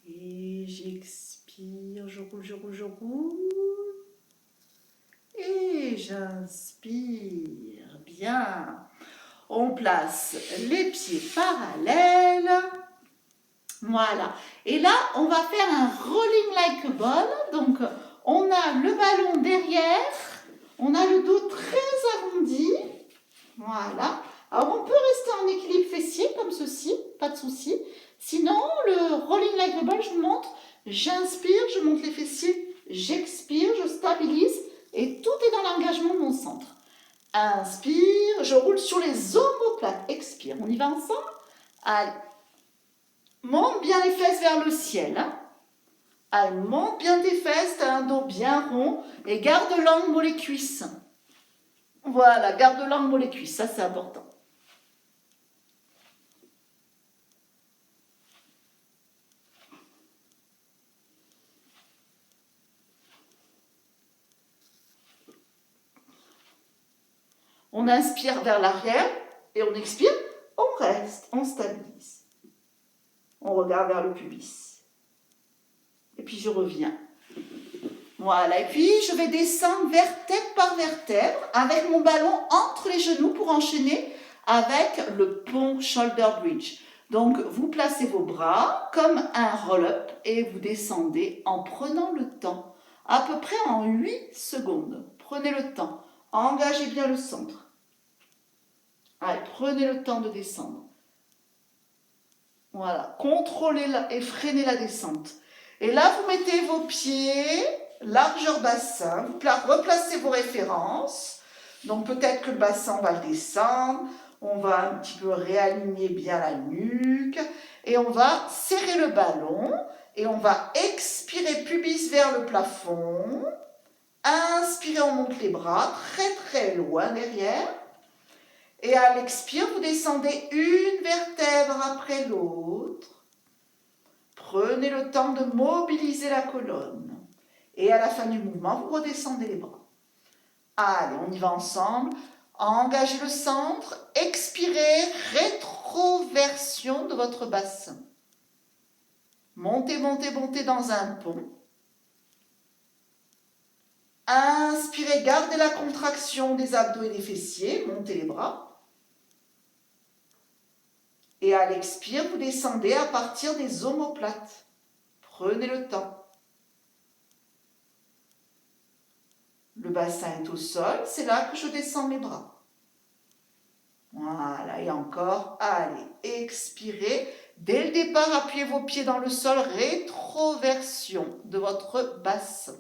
Et j'expire, je roule, je roule, je roule. Et j'inspire. Bien. On place les pieds parallèles. Voilà. Et là, on va faire un rolling like a ball. Donc, on a le ballon derrière. On a le dos très arrondi. Voilà. Alors, on peut rester en équilibre fessier comme ceci. Pas de souci. Sinon, le rolling like a ball, je vous montre. J'inspire, je monte les fessiers. J'expire, je stabilise. Et tout est dans l'engagement de mon centre. Inspire, je roule sur les omoplates. Expire, on y va ensemble. Allez. Monte bien les fesses vers le ciel. Allez, monte bien tes fesses, tu as un dos bien rond. Et garde l'angle mollet cuisses. Voilà, garde l'angle mollet cuisses, ça c'est important. On inspire vers l'arrière et on expire, on reste, on stabilise. On regarde vers le pubis. Et puis je reviens. Voilà, et puis je vais descendre vertèbre par vertèbre avec mon ballon entre les genoux pour enchaîner avec le pont shoulder bridge. Donc vous placez vos bras comme un roll-up et vous descendez en prenant le temps, à peu près en 8 secondes. Prenez le temps, engagez bien le centre. Allez, prenez le temps de descendre. Voilà, contrôlez et freinez la descente. Et là, vous mettez vos pieds, largeur bassin, vous replacez vos références. Donc peut-être que le bassin, on va le descendre, on va un petit peu réaligner bien la nuque et on va serrer le ballon et on va expirer pubis vers le plafond. Inspirez, on monte les bras très très loin derrière. Et à l'expire, vous descendez une vertèbre après l'autre. Prenez le temps de mobiliser la colonne. Et à la fin du mouvement, vous redescendez les bras. Allez, on y va ensemble. Engagez le centre. Expirez, rétroversion de votre bassin. Montez, montez, montez dans un pont. Inspirez, gardez la contraction des abdos et des fessiers. Montez les bras. Et à l'expire, vous descendez à partir des omoplates. Prenez le temps. Le bassin est au sol, c'est là que je descends mes bras. Voilà, et encore, allez, expirez. Dès le départ, appuyez vos pieds dans le sol, rétroversion de votre bassin.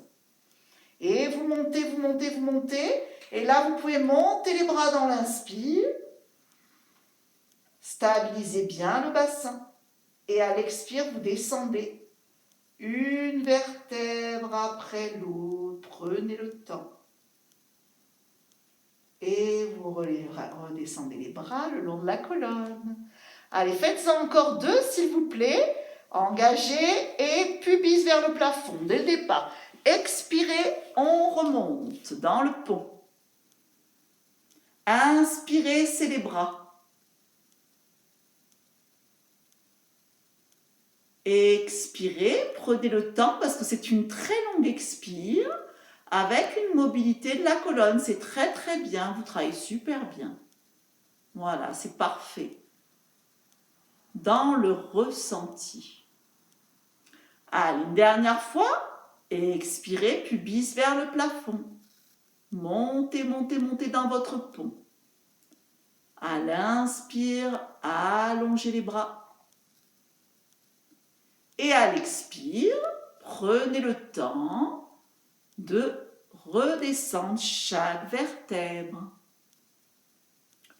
Et vous montez, vous montez, vous montez. Et là, vous pouvez monter les bras dans l'inspire. Stabilisez bien le bassin. Et à l'expire, vous descendez. Une vertèbre après l'autre. Prenez le temps. Et vous redescendez les bras le long de la colonne. Allez, faites-en encore 2, s'il vous plaît. Engagez et pubis vers le plafond dès le départ. Expirez, on remonte dans le pont. Inspirez, c'est les bras. Expirez, prenez le temps parce que c'est une très longue expire avec une mobilité de la colonne. C'est très très bien, vous travaillez super bien. Voilà, c'est parfait. Dans le ressenti. Allez, une dernière fois. Expirez, pubis vers le plafond. Montez, montez, montez dans votre pont. À l'inspire, allongez les bras. Et à l'expire, prenez le temps de redescendre chaque vertèbre.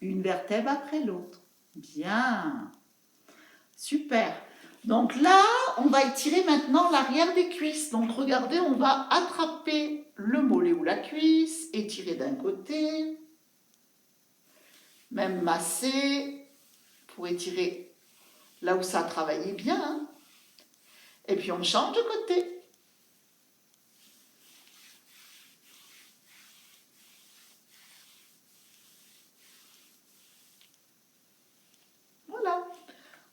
Une vertèbre après l'autre. Bien. Super. Donc là, on va étirer maintenant l'arrière des cuisses. Donc regardez, on va attraper le mollet ou la cuisse, étirer d'un côté, même masser pour étirer là où ça a travaillé bien. Hein. Et puis on change de côté. Voilà.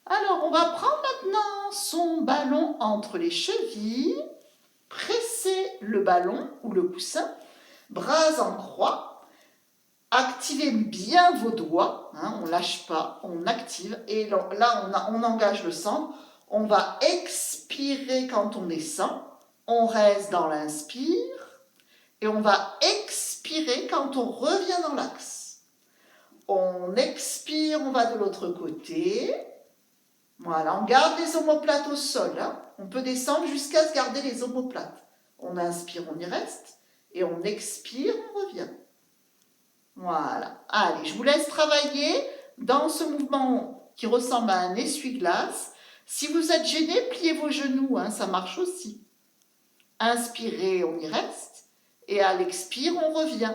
Alors, on va prendre maintenant son ballon entre les chevilles, presser le ballon ou le coussin, bras en croix, activez bien vos doigts, hein, on ne lâche pas, on active, et là on engage le centre, on va expirer quand on descend, on reste dans l'inspire, et on va expirer quand on revient dans l'axe. On expire, on va de l'autre côté. Voilà, on garde les omoplates au sol. Hein. On peut descendre jusqu'à se garder les omoplates. On inspire, on y reste. Et on expire, on revient. Voilà. Allez, je vous laisse travailler dans ce mouvement qui ressemble à un essuie-glace. Si vous êtes gêné, pliez vos genoux, hein, ça marche aussi. Inspirez, on y reste. Et à l'expire, on revient.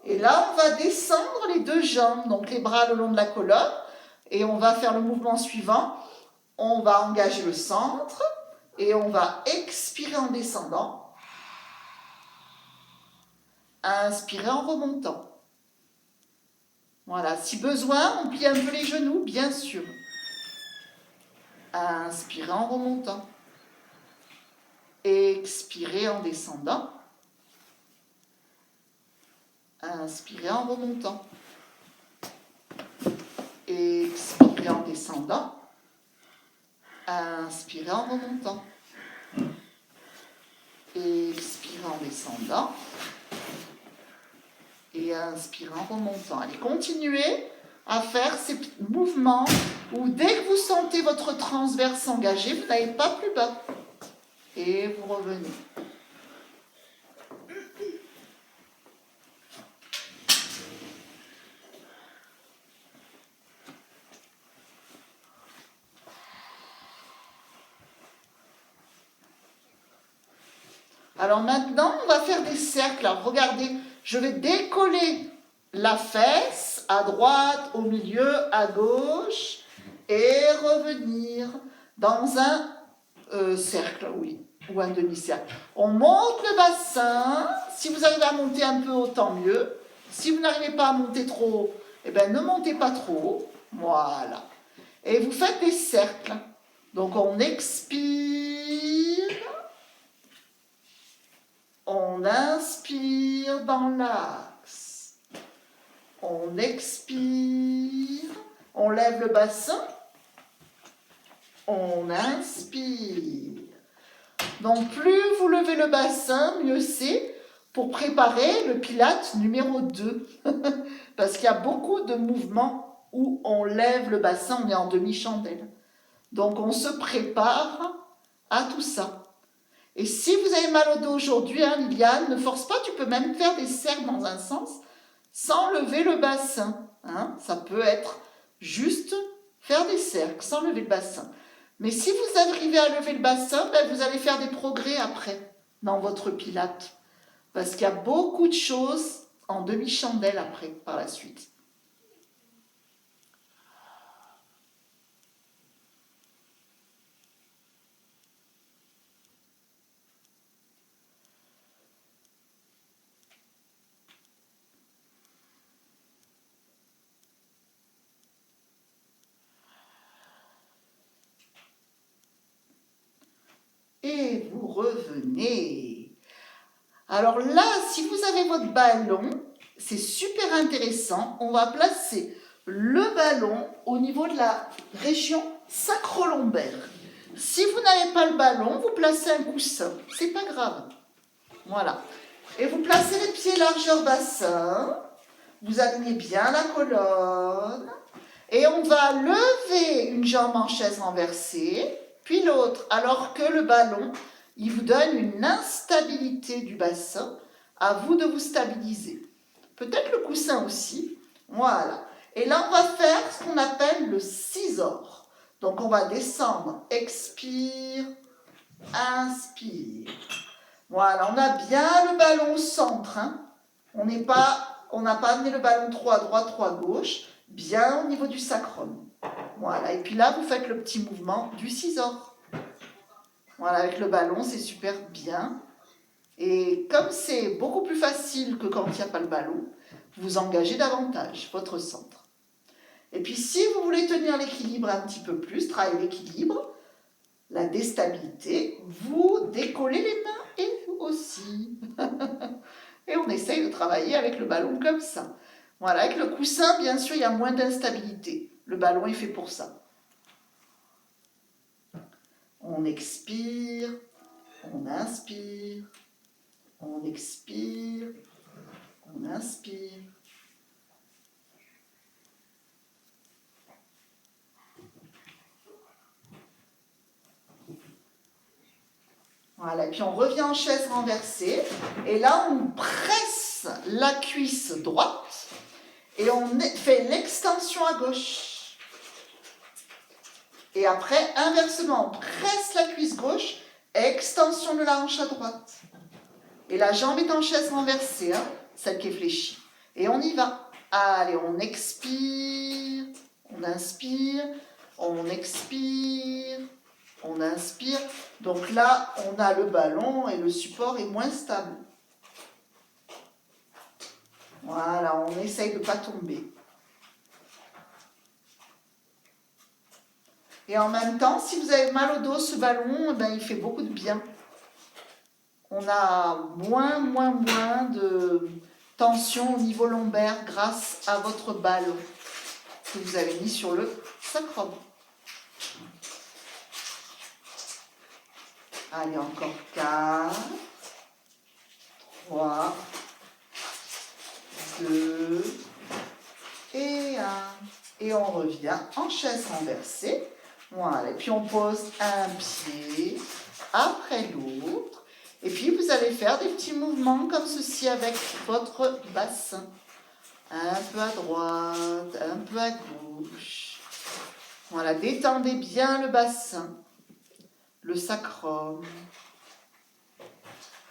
Et là, on va descendre les deux jambes, donc les bras le long de la colonne. Et on va faire le mouvement suivant. On va engager le centre et on va expirer en descendant. Inspirer en remontant. Voilà, si besoin, on plie un peu les genoux, bien sûr. Inspirer en remontant. Expirer en descendant. Inspirez en remontant. Expirez en descendant. Inspirez en remontant. Expirez en descendant. Et inspirez en remontant. Allez, continuez à faire ces mouvements où dès que vous sentez votre transverse engagé, vous n'allez pas plus bas. Et vous revenez. Alors maintenant, on va faire des cercles. Alors regardez, je vais décoller la fesse à droite, au milieu, à gauche, et revenir dans un cercle, oui, ou un demi-cercle. On monte le bassin. Si vous arrivez à monter un peu haut, tant mieux. Si vous n'arrivez pas à monter trop haut, eh bien, ne montez pas trop haut. Voilà. Et vous faites des cercles. Donc on expire. On inspire dans l'axe. On expire. On lève le bassin. On inspire. Donc plus vous levez le bassin, mieux c'est pour préparer le Pilate numéro 2. Parce qu'il y a beaucoup de mouvements où on lève le bassin, on est en demi-chandelle. Donc, on se prépare à tout ça. Et si vous avez mal au dos aujourd'hui, hein, Liliane, ne force pas, tu peux même faire des cercles dans un sens sans lever le bassin. Hein. Ça peut être juste faire des cercles sans lever le bassin. Mais si vous arrivez à lever le bassin, ben vous allez faire des progrès après dans votre pilate. Parce qu'il y a beaucoup de choses en demi-chandelle après, par la suite. Et vous revenez. Alors là, si vous avez votre ballon, c'est super intéressant. On va placer le ballon au niveau de la région sacro-lombaire. Si vous n'avez pas le ballon, vous placez un coussin. C'est pas grave. Voilà. Et vous placez les pieds largeur bassin. Vous alignez bien la colonne. Et on va lever une jambe en chaise renversée, puis l'autre, alors que le ballon, il vous donne une instabilité du bassin. À vous de vous stabiliser. Peut-être le coussin aussi. Voilà. Et là, on va faire ce qu'on appelle le scissor. Donc, on va descendre. Expire. Inspire. Voilà. On a bien le ballon au centre. Hein. On n'a pas amené le ballon trop à droite, trop à gauche. Bien au niveau du sacrum. Voilà. Et puis là, vous faites le petit mouvement du scissor. Voilà. Avec le ballon, c'est super bien. Et comme c'est beaucoup plus facile que quand il n'y a pas le ballon, vous engagez davantage votre centre. Et puis si vous voulez tenir l'équilibre un petit peu plus, travailler l'équilibre, la déstabilité, vous décollez les mains et vous aussi. Et on essaye de travailler avec le ballon comme ça. Voilà, avec le coussin, bien sûr, il y a moins d'instabilité. Le ballon est fait pour ça. On expire, on inspire. On expire, on inspire. Voilà, et puis on revient en chaise renversée. Et là, on presse la cuisse droite et on fait l'extension à gauche. Et après, inversement, on presse la cuisse gauche, extension de la hanche à droite. Et la jambe est en chaise renversée, hein, celle qui est fléchie. Et on y va. Allez, on expire, on inspire, on expire, on inspire. Donc là, on a le ballon et le support est moins stable. Voilà, on essaye de ne pas tomber. Et en même temps, si vous avez mal au dos, ce ballon, ben, il fait beaucoup de bien. On a moins de tension au niveau lombaire grâce à votre ballon que vous avez mis sur le sacrum. Allez, encore 4, 3, 2 et 1. Et on revient en chaise renversée. Voilà, et puis on pose un pied après l'autre. Et puis vous allez faire des petits mouvements comme ceci avec votre bassin. Un peu à droite, un peu à gauche. Voilà, détendez bien le bassin, le sacrum.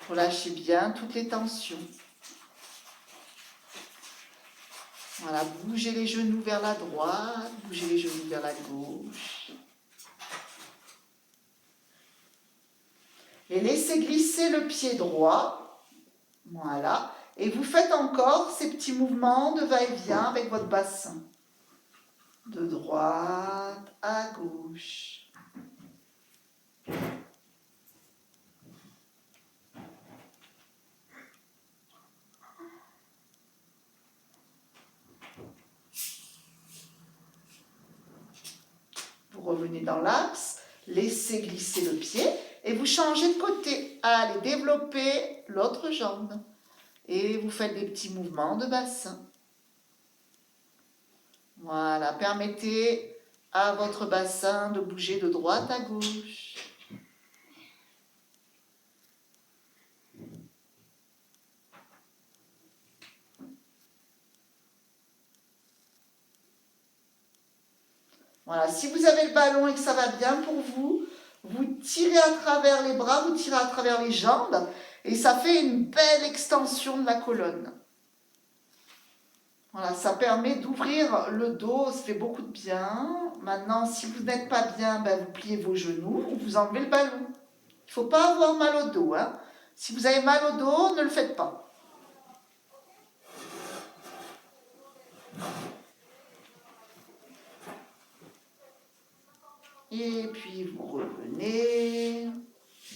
Relâchez bien toutes les tensions. Voilà, bougez les genoux vers la droite, bougez les genoux vers la gauche. Et laissez glisser le pied droit. Voilà. Et vous faites encore ces petits mouvements de va-et-vient avec votre bassin. De droite à gauche. Vous revenez dans l'axe, laissez glisser le pied et vous changez de côté. Allez, développez l'autre jambe. Et vous faites des petits mouvements de bassin. Voilà, permettez à votre bassin de bouger de droite à gauche. Voilà, si vous avez le ballon et que ça va bien pour vous, vous tirez à travers les bras, vous tirez à travers les jambes et ça fait une belle extension de la colonne. Voilà, ça permet d'ouvrir le dos, ça fait beaucoup de bien. Maintenant, si vous n'êtes pas bien, ben, vous pliez vos genoux ou vous enlevez le ballon. Il ne faut pas avoir mal au dos, hein. Si vous avez mal au dos, ne le faites pas. Et puis vous revenez.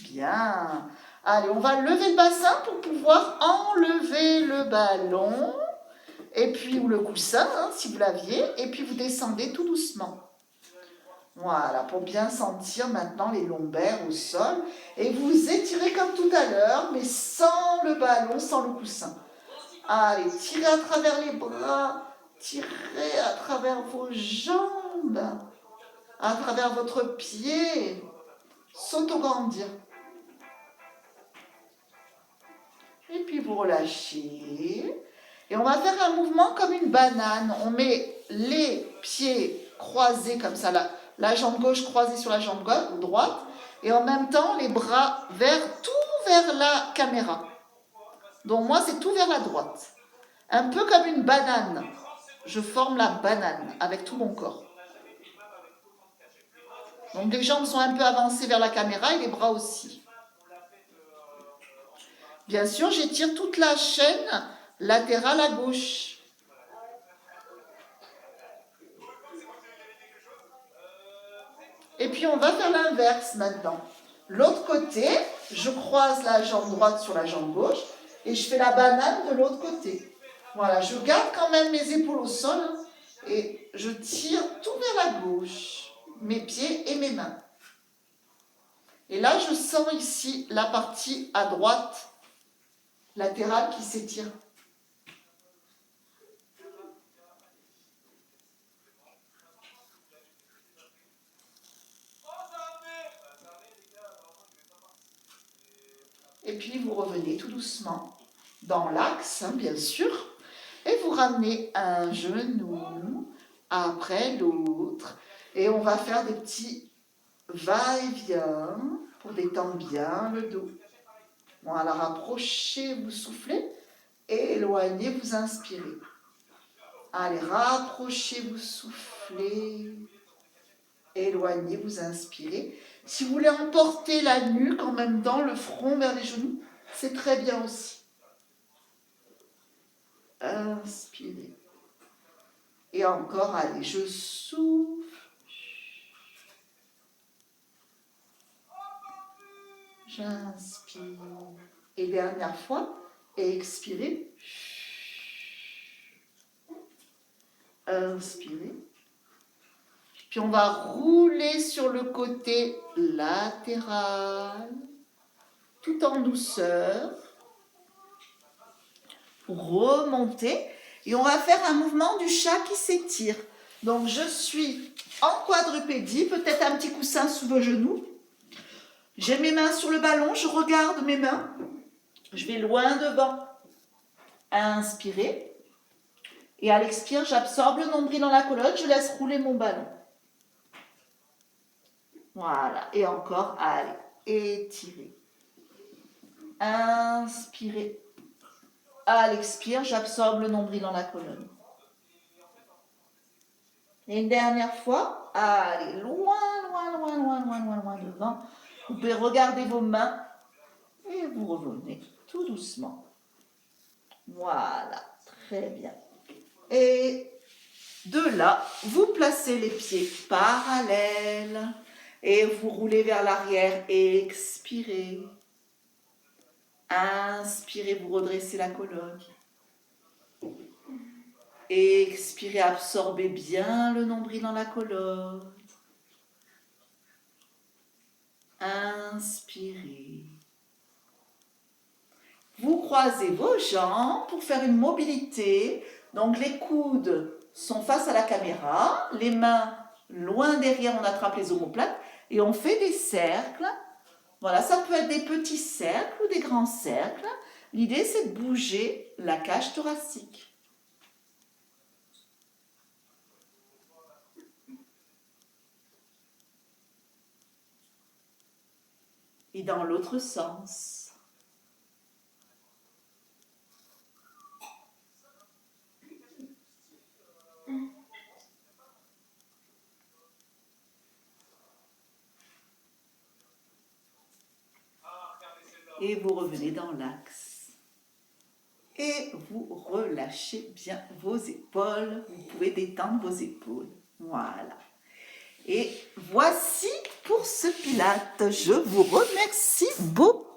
Bien. Allez, on va lever le bassin pour pouvoir enlever le ballon. Et puis, ou le coussin, hein, si vous l'aviez. Et puis vous descendez tout doucement. Voilà, pour bien sentir maintenant les lombaires au sol. Et vous étirez comme tout à l'heure, mais sans le ballon, sans le coussin. Allez, tirez à travers les bras, tirez à travers vos jambes, à travers votre pied. S'autograndir. Et puis vous relâchez. Et on va faire un mouvement comme une banane. On met les pieds croisés comme ça, la jambe gauche croisée sur la jambe droite. Et en même temps, les bras tout vers la caméra. Donc moi, c'est tout vers la droite. Un peu comme une banane. Je forme la banane avec tout mon corps. Donc les jambes sont un peu avancées vers la caméra et les bras aussi. Bien sûr, j'étire toute la chaîne latérale à gauche. Et puis on va faire l'inverse maintenant. L'autre côté, je croise la jambe droite sur la jambe gauche et je fais la banane de l'autre côté. Voilà, je garde quand même mes épaules au sol et je tire tout vers la gauche, mes pieds et mes mains. Et là, je sens ici la partie à droite latérale qui s'étire. Et puis vous revenez tout doucement dans l'axe, hein, bien sûr, et vous ramenez un genou après l'autre. Et on va faire des petits va-et-vient pour détendre bien le dos. Voilà, rapprochez, vous soufflez, et éloignez, vous inspirez. Allez, rapprochez, vous soufflez, éloignez, vous inspirez. Si vous voulez emporter la nuque en même temps, le front vers les genoux, c'est très bien aussi. Inspirez. Et encore, allez, je souffle. J'inspire. Et dernière fois, expirez. Inspirez. Puis on va rouler sur le côté latéral, tout en douceur. Remonter. Et on va faire un mouvement du chat qui s'étire. Donc je suis en quadrupédie, peut-être un petit coussin sous vos genoux. J'ai mes mains sur le ballon, je regarde mes mains. Je vais loin devant. Inspirez. Et à l'expire, j'absorbe le nombril dans la colonne, je laisse rouler mon ballon. Voilà. Et encore, allez, étirez. Inspirez. À l'expire, j'absorbe le nombril dans la colonne. Et une dernière fois, allez, loin devant. Vous pouvez regarder vos mains et vous revenez tout doucement. Voilà, très bien. Et de là, vous placez les pieds parallèles et vous roulez vers l'arrière. Expirez. Inspirez, vous redressez la colonne. Expirez, absorbez bien le nombril dans la colonne. Inspirez. Vous croisez vos jambes pour faire une mobilité. Donc les coudes sont face à la caméra, les mains Loin derrière, on attrape les omoplates et on fait des cercles. Voilà, ça peut être des petits cercles ou des grands cercles. L'idée, c'est de bouger la cage thoracique. Et dans l'autre sens. Et vous revenez dans l'axe. Et vous relâchez bien vos épaules. Vous pouvez détendre vos épaules. Voilà. Et voici pour ce Pilate. Je vous remercie beaucoup.